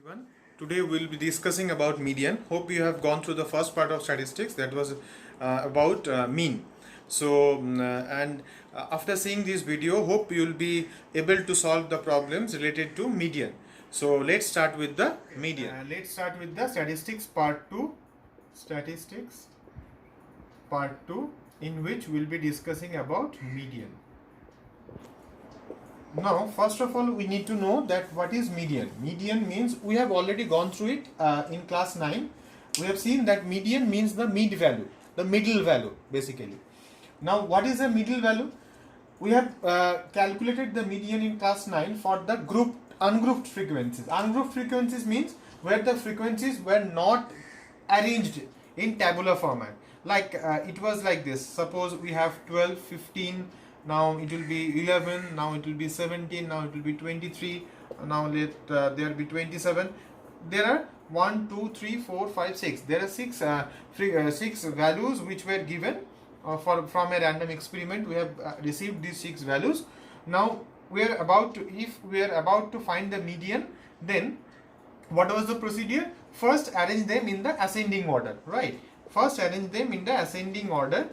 everyone. Today we'll be discussing about median. Hope you have gone through the first part of statistics, that was about mean. So after seeing this video, hope you'll be able to solve the problems related to median. So let's start with the median. Let's start with the statistics part 2. Statistics part 2, in which we'll be discussing about median. Now, first of all, we need to know that what is median. Median means, we have already gone through it in class 9. We have seen that median means the mid value, the middle value basically. Now, what is the middle value? We have calculated the median in class 9 for the ungrouped frequencies. Ungrouped frequencies means where the frequencies were not arranged in tabular format. Like it was like this. Suppose we have 12, 15, now it will be 11, now it will be 17, now it will be 23, now let there be 27. There are 1, 2, 3, 4, 5, 6. There are six values which were given from a random experiment. We have received these 6 values. Now if we are about to find the median, then what was the procedure? First arrange them in the ascending order, right? First arrange them in the ascending order.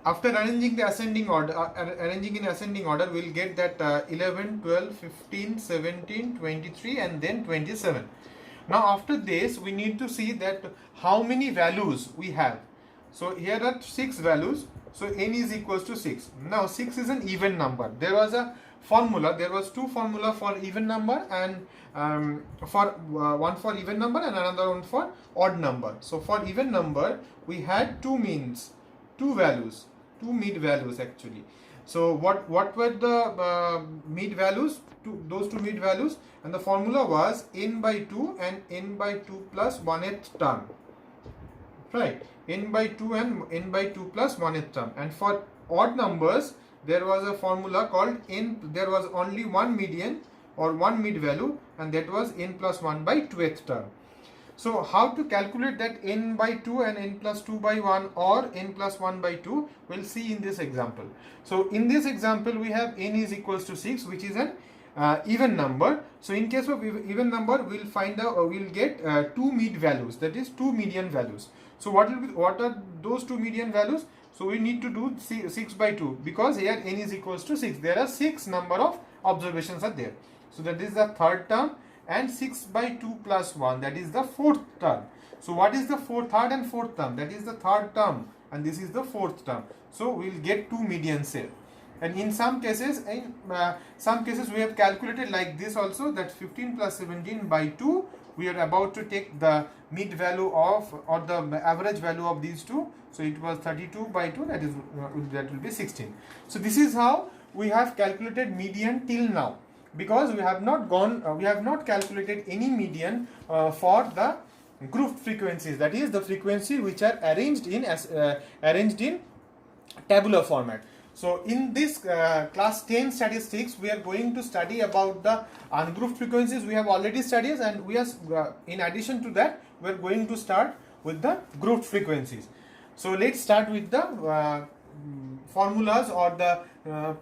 After arranging the ascending order, arranging in ascending order, we'll get that 11, 12, 15, 17, 23 and then 27. Now after this, we need to see that how many values we have. So here are 6 values. So n is equals to 6. Now 6 is an even number. There was a formula. There was 2 formula for even number and one for even number and another one for odd number. So for even number, we had 2 means, 2 values. 2 mid values actually. So what were the mid values? Those 2 mid values, and the formula was n by 2 and n by 2 plus 1/8 term, right? N by 2 and n by 2 plus 1/8 term. And for odd numbers, there was a formula called n. There was only one median or one mid value, and that was n plus 1 by 2/8 term. So how to calculate that n by 2 and n plus 2 by 1 or n plus 1 by 2, we'll see in this example. So in this example, we have n is equals to 6, which is an even number. So in case of even number, we'll get 2 mid values, that is 2 median values. So what are those 2 median values? So we need to do 6 by 2, because here n is equals to 6. There are 6 number of observations are there. So that is the third term, and 6 by 2 plus 1, that is the fourth term. So what is the third and fourth term? That is the third term, and this is the fourth term. So we will get 2 medians here. And in some cases, we have calculated like this also, that 15 plus 17 by 2, we are about to take the mid value of, or the average value of these two. So it was 32 by 2, that will be 16. So this is how we have calculated median till now, because we have not calculated any median for the grouped frequencies, that is the frequency which are arranged in tabular format. So in this class 10 statistics, we are going to study about the ungrouped frequencies. We have already studied, and we are in addition to that, we are going to start with the grouped frequencies. So let's start with the formulas or the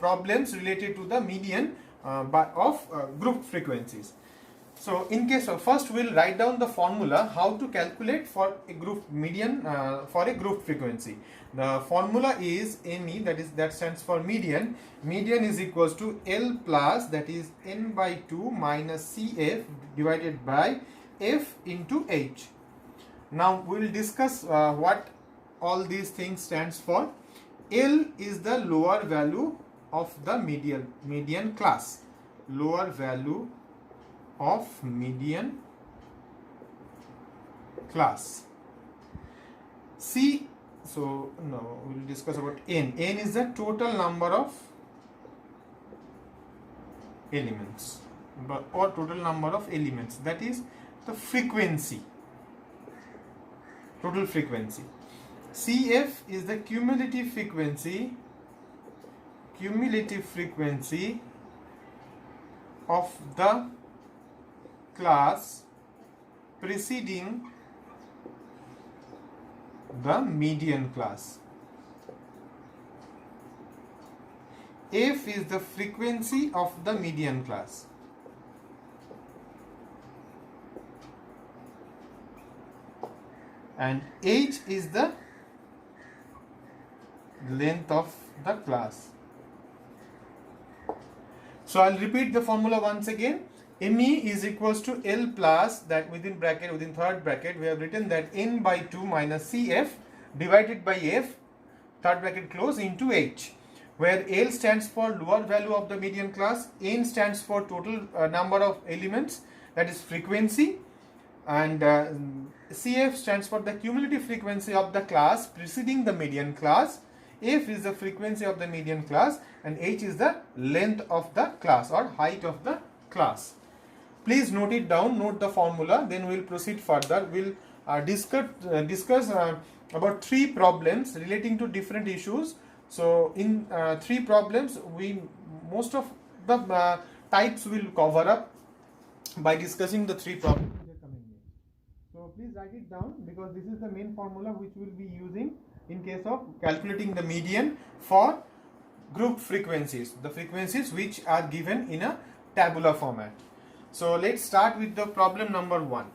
problems related to the median of grouped frequencies. So in case of, first we'll write down the formula how to calculate for a group median for a grouped frequency. The formula is ME, that stands for median. Median is equals to L plus, that is n by 2 minus CF divided by F into H. Now we will discuss what all these things stands for. L is the lower value of the median class. Lower value of median class. C, so no, we will discuss about n. N is the total number of elements, or total number of elements, that is the frequency, total frequency. CF is the cumulative frequency of the class preceding the median class. F is the frequency of the median class. and h is the length of the class. So I'll repeat the formula once again. ME is equals to L plus, that within third bracket we have written that n by 2 minus CF divided by F, third bracket close, into H, where L stands for lower value of the median class, N stands for total number of elements, that is frequency, and CF stands for the cumulative frequency of the class preceding the median class, F is the frequency of the median class, and H is the length of the class or height of the class. Please note it down, note the formula, then we will proceed further. We will discuss about 3 problems relating to different issues. So in 3 problems, most of the types will cover up by discussing the 3 problems which are coming next. So please write it down, because this is the main formula which we will be using in case of calculating the median for group frequencies, the frequencies which are given in a tabular format. So let's start with the problem number 1.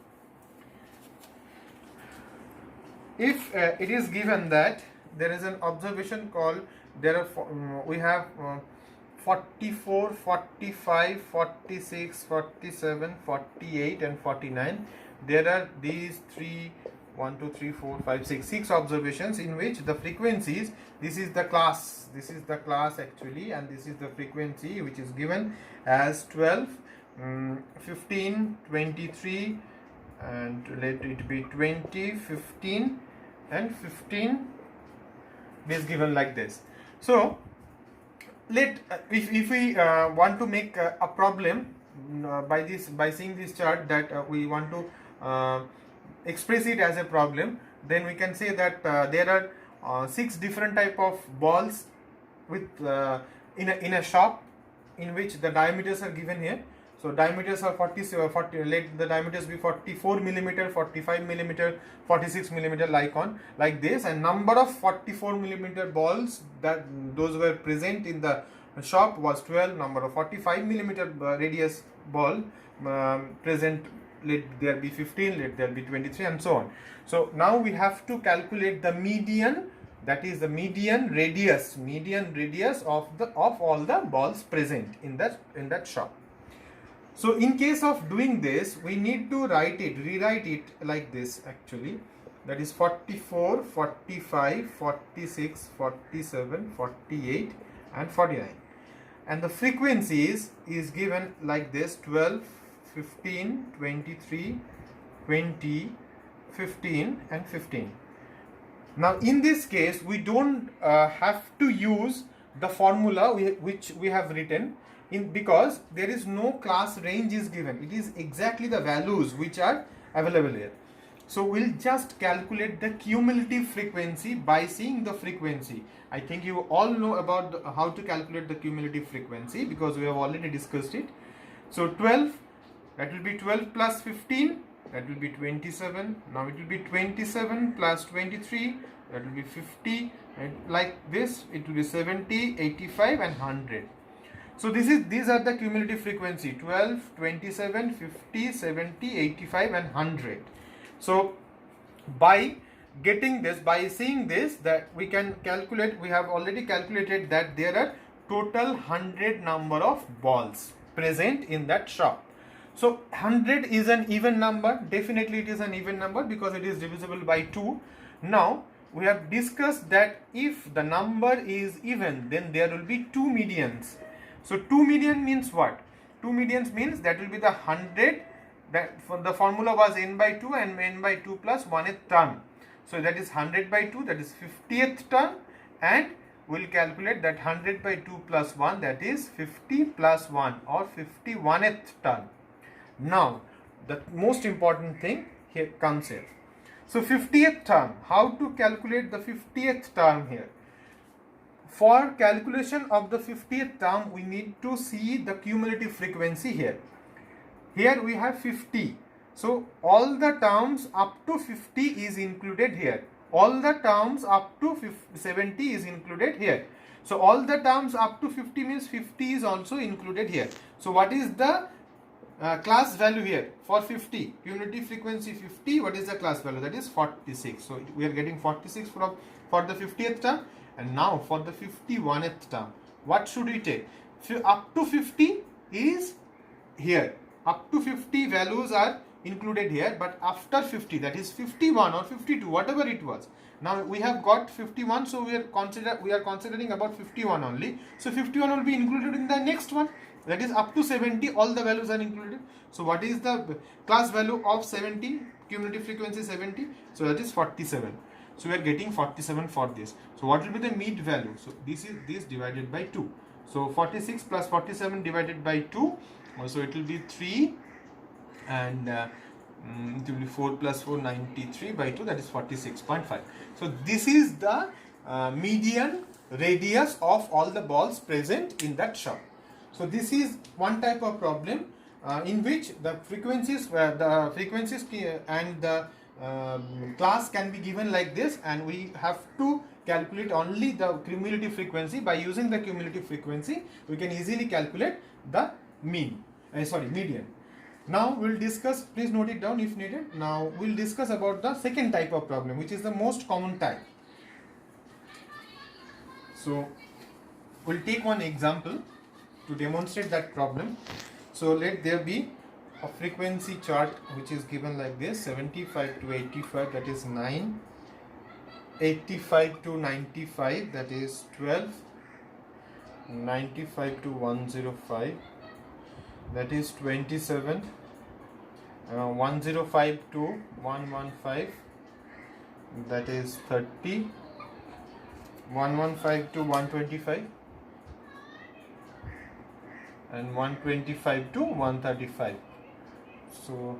If it is given that there is an observation called, we have 44, 45, 46, 47, 48 and 49. There are these 6 observations in which the frequencies, this is the class actually, and this is the frequency which is given as 12, 15, 23, and let it be 20, 15 and 15 is given like this. So if we want to make a problem by seeing this chart, that we want to express it as a problem, then we can say that there are 6 different type of balls with in a shop, in which the diameters are given here. So diameters are 40, let the diameters be 44 millimeter, 45 millimeter, 46 millimeter, like this, and number of 44 millimeter balls that those were present in the shop was 12. Number of 45 millimeter radius ball present, let there be 15, let there be 23, and so on. So now we have to calculate the median, that is the median radius of all the balls present in that shop. So in case of doing this, we need to rewrite it like this actually, that is 44, 45, 46, 47, 48 and 49, and the frequencies is given like this: 12, 15, 23, 20, 15 and 15. Now in this case, we don't have to use the formula which we have written in, because there is no class range is given. It is exactly the values which are available here. So we'll just calculate the cumulative frequency by seeing the frequency. I think you all know about how to calculate the cumulative frequency, because we have already discussed it. So 12, that will be 12 plus 15, that will be 27. Now it will be 27 plus 23, that will be 50, and like this it will be 70, 85 and 100. So these are the cumulative frequency: 12, 27, 50, 70, 85 and 100. So by getting this, by seeing this, that we can calculate, we have already calculated that there are total 100 number of balls present in that shop. So 100 is an even number. Definitely it is an even number because it is divisible by 2. Now we have discussed that if the number is even, then there will be 2 medians. So 2 median means what? 2 medians means that will be the 100, that for the formula was n by 2 and n by 2 plus 1th term. So that is 100 by 2, that is 50th term, and we will calculate that 100 by 2 plus 1, that is 50 plus 1 or 51th term. Now the most important thing here comes here. So 50th term, how to calculate the 50th term here? For calculation of the 50th term, we need to see the cumulative frequency here. Here we have 50. So all the terms up to 50 is included here. All the terms up to 70 is included here. So all the terms up to 50 means 50 is also included here. So what is the class value here for 50, cumulative frequency 50, what is the class value? That is 46. So we are getting 46 for the 50th term, and now for the 51st term, what should we take? Up to 50 is here. Up to 50 values are included here, but after 50, that is 51 or 52, whatever it was. Now we have got 51, so we are considering about 51 only. So 51 will be included in the next one. That is up to 70, all the values are included. So what is the class value of 70, cumulative frequency 70? So that is 47. So we are getting 47 for this. So what will be the mid value? So this is this divided by 2. So 46 plus 47 divided by 2. So it will be 3, and it will be 4 plus 4, 93 by 2, that is 46.5. So this is the median radius of all the balls present in that shop. So this is one type of problem in which the frequencies and the class can be given like this, and we have to calculate only the cumulative frequency. By using the cumulative frequency, we can easily calculate the median. Now we'll discuss, please note it down if needed. Now we'll discuss about the second type of problem, which is the most common type. So we'll take one example to demonstrate that problem. So let there be a frequency chart which is given like this: 75 to 85, that is 9, 85 to 95, that is 12, 95 to 105, that is 27, 105 to 115, that is 30, 115 to 125, and 125 to 135. So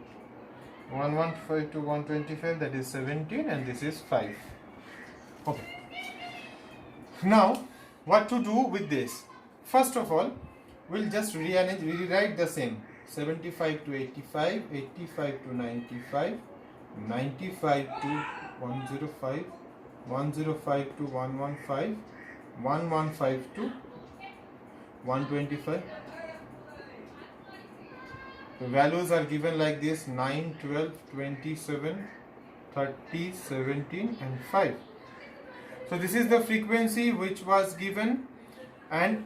115 to 125, that is 17, and this is 5. Okay. Now what to do with this? First of all, we'll just rewrite the same: 75 to 85, 85 to 95, 95 to 105, 105 to 115, 115 to 125. The values are given like this: 9, 12, 27, 30, 17, and 5. So this is the frequency which was given, and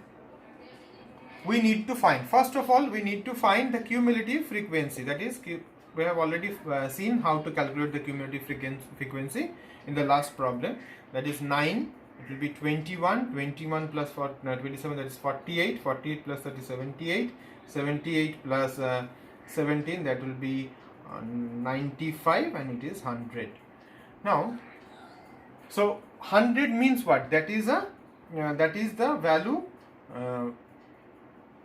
we need to find, first of all, we need to find the cumulative frequency. That is, we have already seen how to calculate the cumulative frequency in the last problem. That is 9, it will be 21, 21 plus 27, that is 48, 48 plus 30, 78, 78 plus 17, that will be 95, and it is 100. Now, so 100 means what? That is the value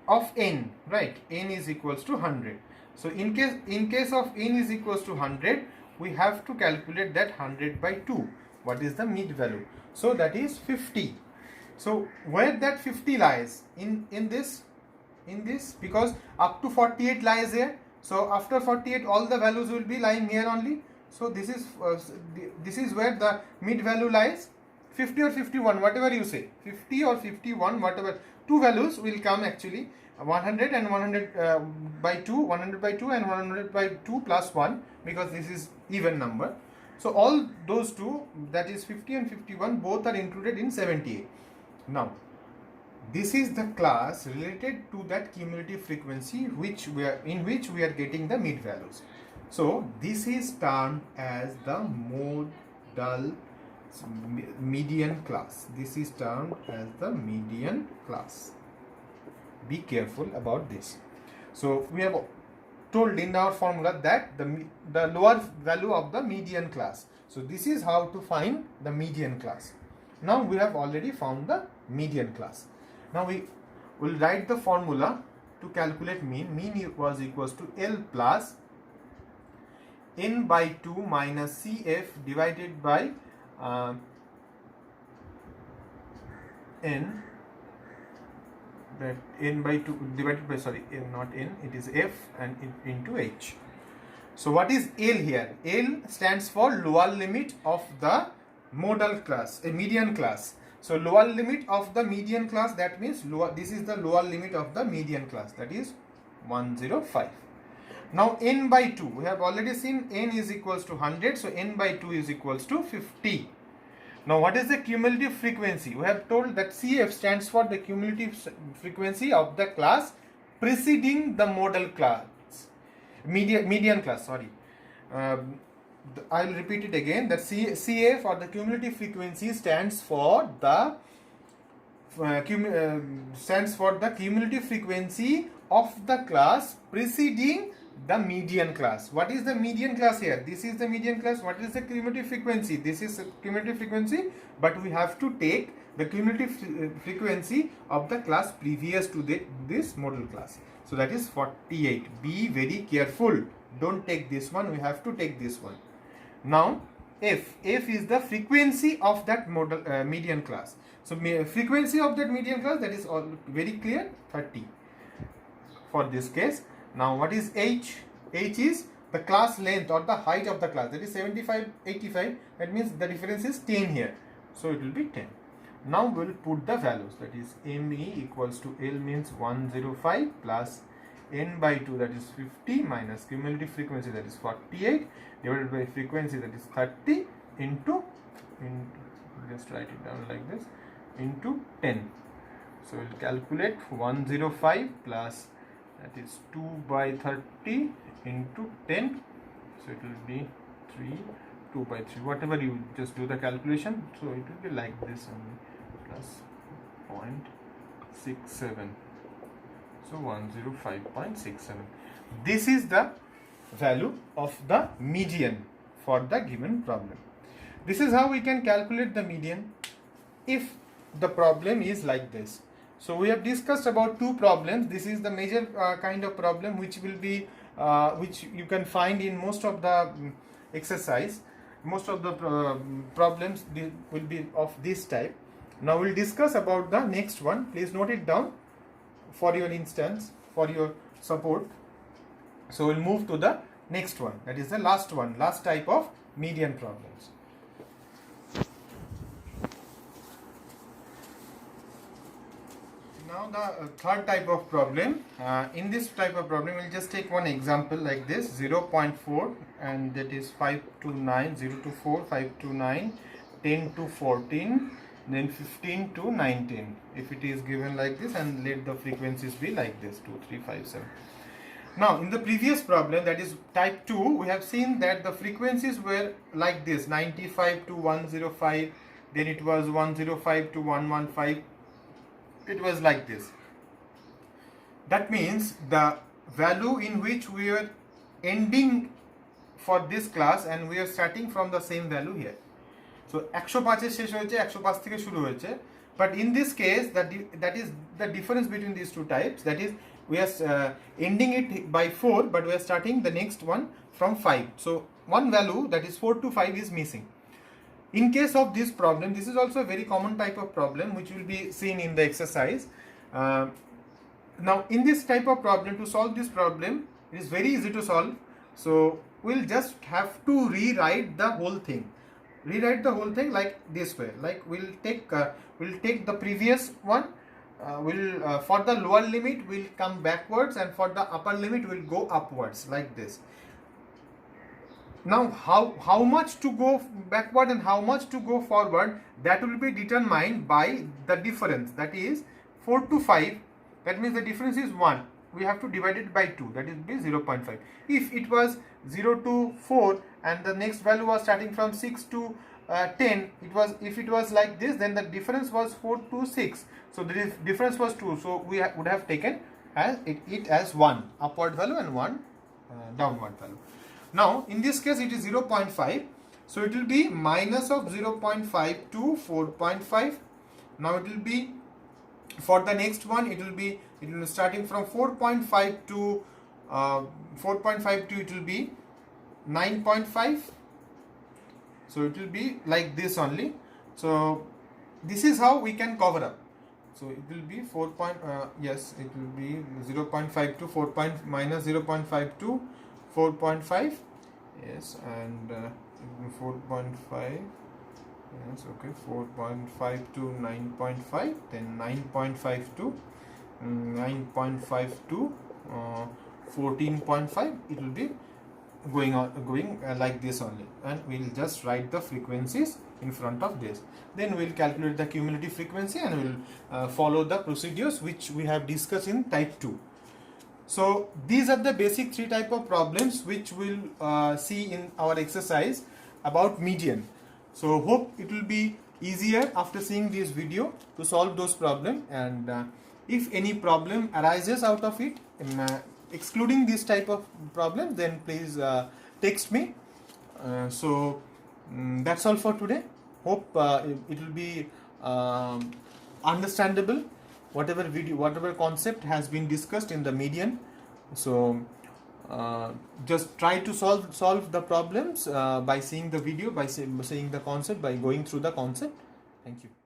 of n, right? N is equals to 100. So in case of n is equals to 100, we have to calculate that 100 by 2. What is the mid value? So that is 50. So where that 50 lies in this, because up to 48 lies here. So after 48, all the values will be lying here only. So this is where the mid value lies. 50 or 51, whatever you say, 50 or 51, whatever, two values will come actually, 100 and 100 by 2, 100 by 2 and 100 by 2 plus 1, because this is even number. So all those two, that is 50 and 51, both are included in 78. Now this is the class related to that cumulative frequency in which we are getting the mid values. So this is termed as the modal median class. This is termed as the median class. Be careful about this. So we have told in our formula that the lower value of the median class. So this is how to find the median class. Now we have already found the median class. Now we will write the formula to calculate mean. Mean was equals to L plus n by 2 minus Cf divided by n, that n by 2 divided by, sorry, n, not n, it is f, and into h. So what is L here? L stands for lower limit of the modal class, a median class. So lower limit of the median class, that means this is the lower limit of the median class, that is 105. Now n by 2, we have already seen n is equals to 100, so n by 2 is equals to 50. Now what is the cumulative frequency? We have told that CF stands for the cumulative frequency of the class preceding the model class, median class, sorry. I will repeat it again, that CF or the cumulative frequency stands for the cumulative frequency of the class preceding the median class. What is the median class here? This is the median class. What is the cumulative frequency? This is cumulative frequency, but we have to take the cumulative frequency of the class previous to this model class. So that is 48. Be very careful. Don't take this one. We have to take this one. Now f is the frequency of that model median class. So frequency of that median class, that is all very clear, 30 for this case. Now what is h? H is the class length or the height of the class, that is 75, 85. That means the difference is 10 here, so it will be 10. Now we will put the values, that is ME equals to L means 105 plus n by 2, that is 50, minus cumulative frequency, that is 48, divided by frequency, that is 30, into just write it down like this, into 10. So we will calculate 105 plus, that is 2 by 30 into 10, so it will be 3, 2 by 3, whatever you just do the calculation, so it will be like this only, plus 0.67, so 105.67. This is the value of the median for the given problem. This is how we can calculate the median if the problem is like this. So we have discussed about two problems. This is the major kind of problem which will be which you can find in most of the exercise. Most of the problems will be of this type. Now we'll discuss about the next one. Please note it down for your instance, for your support. So we'll move to the next one. That is the last one, last type of median problems. Now the third type of problem. In this type of problem, we'll just take one example like this, 0.4, and that is 5 to 9, 0 to 4, 5 to 9, 10 to 14, then 15 to 19. If it is given like this, and let the frequencies be like this, 2, 3, 5, 7. Now in the previous problem, that is type 2, we have seen that the frequencies were like this, 95 to 105, then it was 105 to 115. It was like this. That means the value in which we are ending for this class, and we are starting from the same value here. So 105 এ শেষ হয়েছে, 105 থেকে শুরু হয়েছে, but in this case that is the difference between these two types. That is, we are ending it by 4, but we are starting the next one from 5. So one value, that is 4 to 5, is missing. In case of this problem, this is also a very common type of problem which will be seen in the exercise. Now in this type of problem, to solve this problem, it is very easy to solve. So we'll just have to rewrite the whole thing. Rewrite the whole thing like this way. Like we'll take the previous one. For the lower limit we'll come backwards, and for the upper limit we'll go upwards like this. Now how much to go backward and how much to go forward, that will be determined by the difference, that is 4 to 5. That means the difference is 1. We have to divide it by 2, that is be 0.5. If it was 0 to 4 and the next value was starting from 6 to 10, if it was like this, then the difference was 4 to 6. So the difference was 2. So we would have taken it as 1 upward value and 1 downward value. Now in this case it is 0.5, so it will be minus of 0.5 to 4.5. Now it will be, for the next one it will be starting from 4.5 to it will be 9.5. So it will be like this only. So this is how we can cover up. So it will be it will be 0.5 to 4. Minus 0.5 to 4.5, yes, and 4.5, yes, okay, 4.5 to 9.5, then 9.5 to 9.5 to 14.5, it will be going like this only, and we'll just write the frequencies in front of this. Then we'll calculate the cumulative frequency, and we'll follow the procedures which we have discussed in type 2. So these are the basic 3 type of problems which we'll see in our exercise about median. So hope it will be easier after seeing this video to solve those problems, and if any problem arises out of it, excluding this type of problem, then please text me. That's all for today. Hope it will be understandable whatever concept has been discussed in the median. So just try to solve the problems by seeing the video, by seeing the concept, by going through the concept. Thank you.